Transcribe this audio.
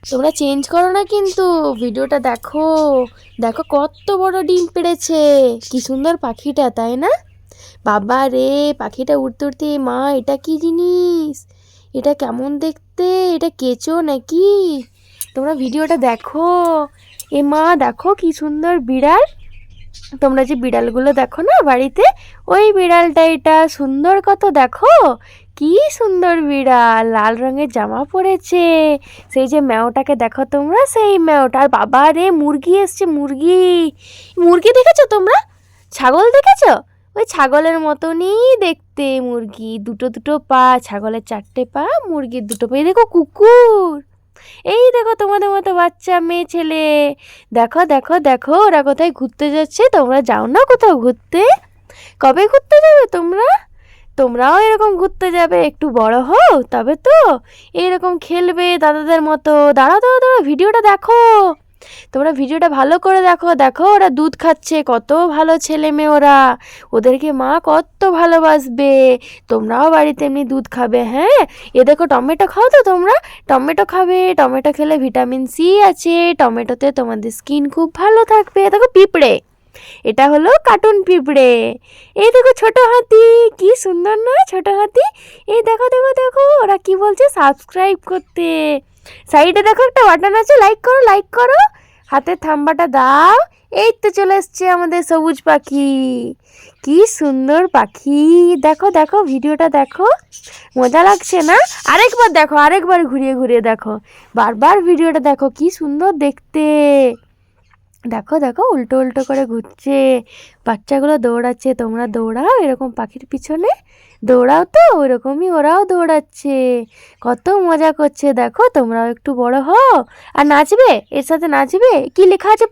তোমরা চেঞ্জ করো না কিন্তু, ভিডিওটা দেখো। দেখো কত বড় ডিম পেড়েছে, কি সুন্দর পাখিটা, তাই না? বাবা রে, পাখিটা উড়তে উড়তে, মা এটা কি জিনিস, এটা কেমন দেখতে, এটা কেঁচো নাকি? তোমরা ভিডিওটা দেখো। এ মা দেখো কি সুন্দর বিড়াল। তোমরা যে বিড়ালগুলো দেখো না বাড়িতে, ওই বিড়ালটা এটা, সুন্দর কত দেখো, কি সুন্দর বিড়াল, লাল রঙের জামা পরেছে। সেই যে ম্যাওটাকে দেখো তোমরা, সেই ম্যাওটা। আর বাবা রে, মুরগি এসছে, মুরগি। মুরগি দেখেছো তোমরা? ছাগল দেখেছো? ওই ছাগলের মতনই দেখতে মুরগি, দুটো দুটো পা, ছাগলের চারটে পা, মুরগির দুটো পা। এই দেখো কুকুর, এই দেখো তোমাদের মতো বাচ্চা মেয়ে ছেলে। দেখো দেখো দেখো, ওরা কোথায় ঘুরতে যাচ্ছে। তোমরা যাও না কোথাও ঘুরতে? কবে ঘুরতে যাবে তোমরা? তোমরাও এরকম ঘুরতে যাবে, একটু বড় হও তবে তো এরকম খেলবে দাদাদের মতো। দাঁড়াও দাঁড়াও দাঁড়াও, ভিডিওটা দেখো। তোমরা ভিডিওটা ভালো করে দেখো। দেখো ওরা দুধ খাচ্ছে, কত ভালো ছেলে মেয়ে ওরা, ওদেরকে মা কত ভালোবাসবে। তোমরাও বাড়িতে এমনি দুধ খাবে, হ্যাঁ? এ দেখো টমেটো খাও তো তোমরা? টমেটো খাবে, টমেটো খেলে ভিটামিন সি আছে, টমেটোতে তোমাদের স্কিন খুব ভালো থাকবে। দেখো পিঁপড়ে, এটা হলো কার্টুন পিঁপড়ে। এই দেখো ছোট হাতি, কি সুন্দর না ছোট হাতি। এই দেখো দেখো দেখো, ওরা কি বলছে, সাবস্ক্রাইব করতে। সাইডে দেখো একটা বাটন আছে, লাইক করো লাইক করো, হাতের থাম্বাটা দাও। এই তো চলে এসছে আমাদের সবুজ পাখি, কি সুন্দর পাখি। দেখো দেখো, ভিডিওটা দেখো, মজা লাগছে না? আরেকবার দেখো, আরেকবার ঘুরিয়ে ঘুরিয়ে দেখো, বারবার ভিডিওটা দেখো, কি সুন্দর দেখতে। দেখো দেখো, উল্টো উল্টো করে ঘুরছে, বাচ্চাগুলো দৌড়াচ্ছে। তোমরা দৌড়াও এরকম পাখির পিছনে, দৌড়াও তো ওইরকমই, ওরাও দৌড়াচ্ছে, কত মজা করছে। দেখো তোমরাও একটু বড় হও আর নাচবে, এর সাথে নাচবে। কি লেখা আছে